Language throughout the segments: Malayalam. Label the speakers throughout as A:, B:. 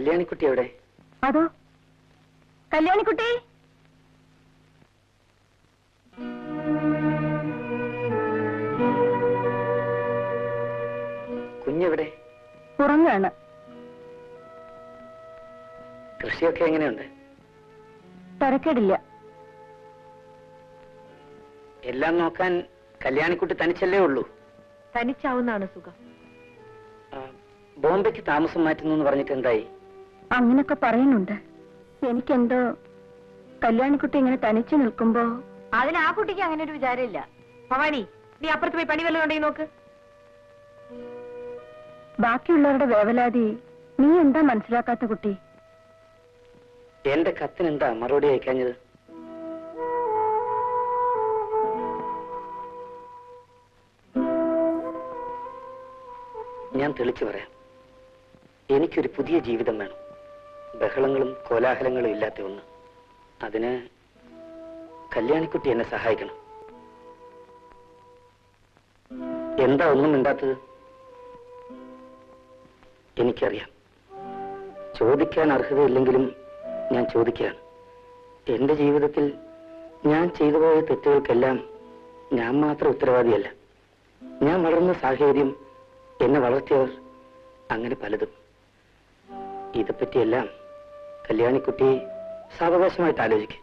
A: കല്യാണിക്കുട്ടി എവിടെ?
B: അതോ കല്യാണിക്കുട്ടി.
A: കുഞ്ഞെവിടെ?
B: ഉറങ്ങാണ്.
A: കൃഷിയൊക്കെ എങ്ങനെയുണ്ട്?
B: തരക്കേടില്ല.
A: എല്ലാം നോക്കാൻ കല്യാണിക്കുട്ടി തനിച്ചല്ലേ ഉള്ളൂ?
B: തനിച്ചാവുന്നതാണ് സുഖം.
A: ബോംബെക്ക് താമസം മാറ്റുന്നു എന്ന് പറഞ്ഞിട്ട് എന്തായി?
B: അങ്ങനൊക്കെ പറയുന്നുണ്ട്. എനിക്കെന്തോ കല്യാണിക്കുട്ടി ഇങ്ങനെ തനിച്ചു നിൽക്കുമ്പോ. അതിന് ആ കുട്ടിക്ക് അങ്ങനെ ഒരു വിചാരമില്ല. ഭവാനി, നീ അപ്പുറത്ത് പോയി പണി വല്ലതും ഉണ്ടെങ്കിൽ നോക്ക്. ബാക്കിയുള്ളവരുടെ വേവലാതി നീ എന്താ മനസ്സിലാക്കാത്ത കുട്ടി?
A: എന്റെ കത്തിനെന്താ മറുപടി അയക്കാഞ്ഞത്? ഞാൻ തെളിച്ചു പറയാം. എനിക്കൊരു പുതിയ ജീവിതം വേണം. ബഹളങ്ങളും കോലാഹലങ്ങളും ഇല്ലാത്ത ഒന്ന്. അതിന് കല്യാണിക്കുട്ടി എന്നെ സഹായിക്കണം. എന്താ ഒന്നും മിണ്ടാത്തത്? എനിക്കറിയാം, ചോദിക്കാൻ അർഹതയില്ലെങ്കിലും ഞാൻ ചോദിക്കുകയാണ്. എന്റെ ജീവിതത്തിൽ ഞാൻ ചെയ്തു പോയ തെറ്റുകൾക്കെല്ലാം ഞാൻ മാത്രം ഉത്തരവാദിയല്ല. ഞാൻ വളർന്ന സാഹചര്യം, എന്നെ വളർത്തിയവർ, അങ്ങനെ പലതും. ഇതെപ്പറ്റിയെല്ലാം കല്യാണിക്കുട്ടി സാവകാശമായിട്ട് ആലോചിക്കും.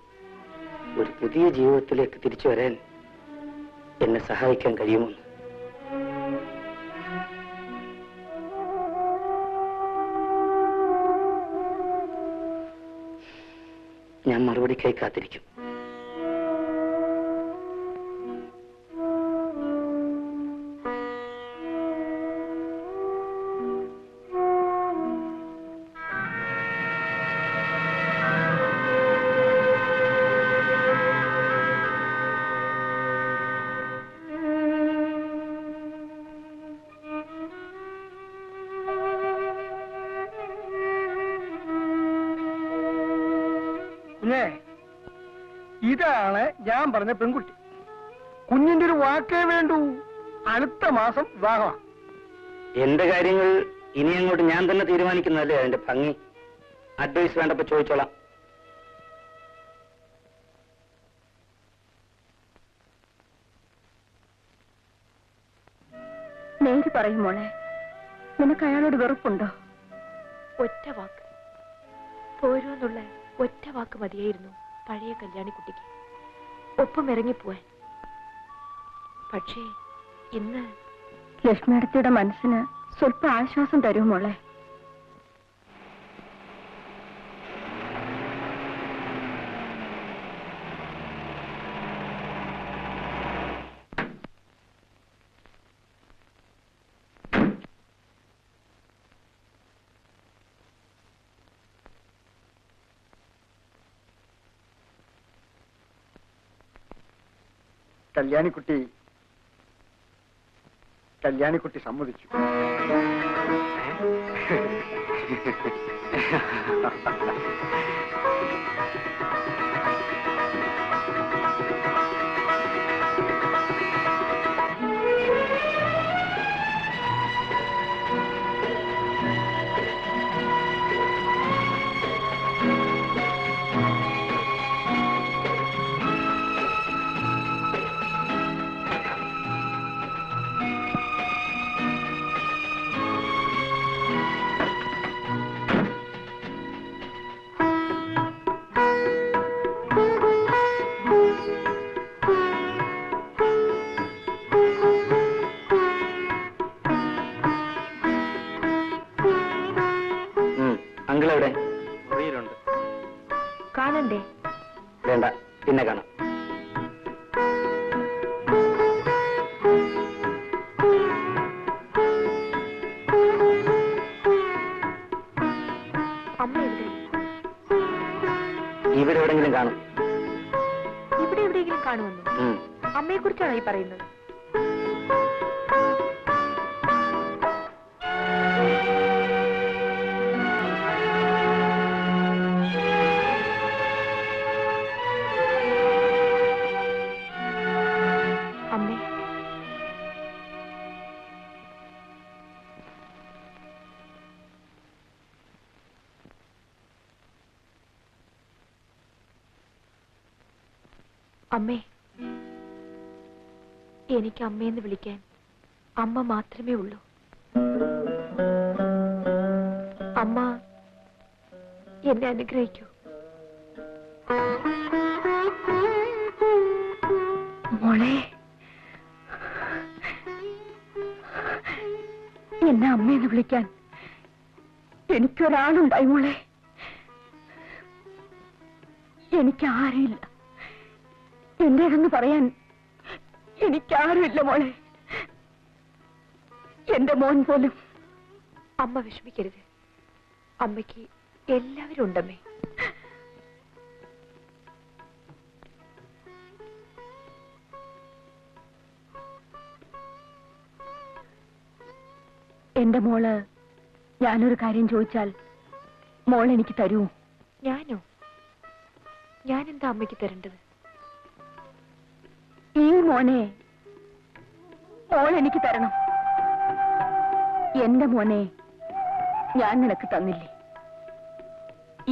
A: ഒരു പുതിയ ജീവിതത്തിലേക്ക് തിരിച്ചു വരാൻ എന്നെ സഹായിക്കാൻ കഴിയുമോ? ഞാൻ മറുപടിക്കായി കാത്തിരിക്കും.
C: ഇതാണ് ഞാൻ പറഞ്ഞ പെൺകുട്ടി. കുഞ്ഞിന്റെ ഒരു വാക്കേ വേണ്ടൂ. അടുത്ത മാസം വിവാഹമാണ്.
A: എന്റെ കാര്യങ്ങൾ ഇനി അങ്ങോട്ട് ഞാൻ തന്നെ തീരുമാനിക്കുന്നതല്ലേ അതിന്റെ ഭംഗി. അഡ്വൈസ് വേണ്ടപ്പോ ചോദിച്ചോളാം.
B: നേര് പറയും മോളെ, നിനക്ക് അയാളോട് വെറുപ്പുണ്ടോ?
D: ഒറ്റ വാക്ക് പോരൂന്നുള്ള ഒറ്റ വാക്ക് മതിയായിരുന്നു പഴയ കല്യാണിക്കുട്ടിക്ക് ഒപ്പം ഇറങ്ങിപ്പോവാൻ. പക്ഷേ ഇന്ന്
B: ലക്ഷ്മിയടത്തിയുടെ മനസ്സിന് സ്വല്പം ആശ്വാസം തരൂ മോളെ.
C: കല്യാണിക്കുട്ടി സമ്മതിച്ചു.
A: അങ്കിളെവിടെ?
C: മുറിയിലുണ്ട്.
D: കാണണ്ടേ?
A: വേണ്ട, പിന്നെ കാണാം.
D: അമ്മ എവിടെ?
A: ഇവിടെ എവിടെങ്കിലും കാണും.
D: ഇവിടെ എവിടെയെങ്കിലും കാണുമെന്നോ? അമ്മയെ കുറിച്ചാണോ ഈ പറയുന്നത്? അമ്മേ, അമ്മേ, എനിക്ക് അമ്മയെന്ന് വിളിക്കാൻ അമ്മ മാത്രമേ ഉള്ളൂ. അമ്മ എന്നെ അനുഗ്രഹിക്കൂ.
B: മോളെ, എന്നെ അമ്മയെന്ന് വിളിക്കാൻ എനിക്കൊരാളുണ്ടായി മോളെ. എനിക്കാരുമില്ല, എന്റേതെന്ന് പറയാൻ എനിക്കാരുമില്ല മോളെ. എന്റെ മോൻ പോലും.
D: അമ്മ വിഷമിക്കരുത്. അമ്മയ്ക്ക് എല്ലാവരും ഉണ്ടമ്മേ.
B: എന്റെ മോള് ഞാനൊരു കാര്യം ചോദിച്ചാൽ മോൾ എനിക്ക് തരൂ?
D: ഞാനോ? ഞാനെന്താ അമ്മയ്ക്ക് തരേണ്ടത്?
B: ഈ മോനെ മോൾ എനിക്ക് തരണം. എന്റെ മോനെ ഞാൻ നിനക്ക് തന്നില്ലേ,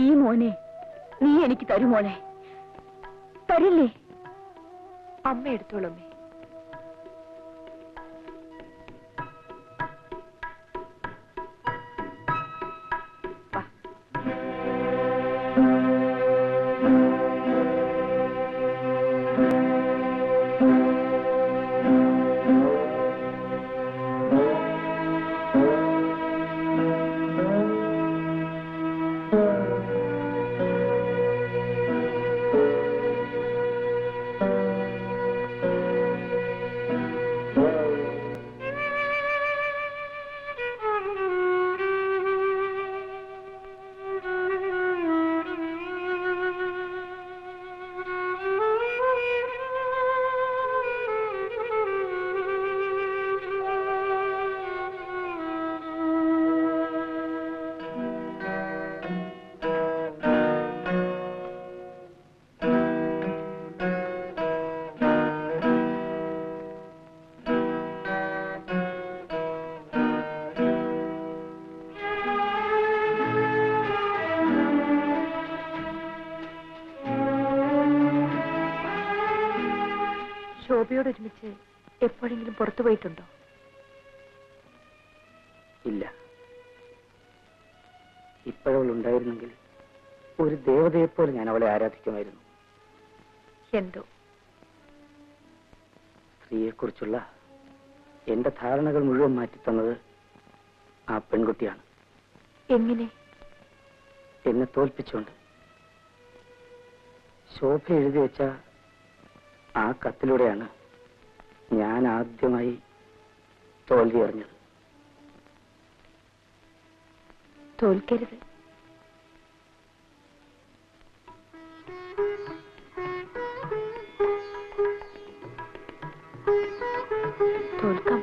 B: ഈ മോനെ നീ എനിക്ക് തരൂ മോളെ. തരില്ലേ?
D: അമ്മ എടുത്തോളമ്മേ. ശോഭയോട് ഒരുമിച്ച് എപ്പോഴെങ്കിലും പുറത്തു പോയിട്ടുണ്ടോ?
A: ഇല്ല. ഇപ്പോഴവൾ ഉണ്ടായിരുന്നെങ്കിൽ ഒരു ദേവതയെപ്പോലെ ഞാൻ അവളെ ആരാധിക്കുമായിരുന്നു.
D: എന്തോ
A: സ്ത്രീയെക്കുറിച്ചുള്ള എന്റെ ധാരണകൾ മുഴുവൻ മാറ്റിത്തന്നത് ആ പെൺകുട്ടിയാണ്.
D: എങ്ങനെ?
A: എന്നെ തോൽപ്പിച്ചുകൊണ്ട്. ശോഭ എഴുതി വെച്ച ആ കത്തിലൂടെയാണ് ഞാൻ ആദ്യമായി തോൽവി അറിഞ്ഞത്.
D: തോൽക്കരുത്. തോൽക്കാൻ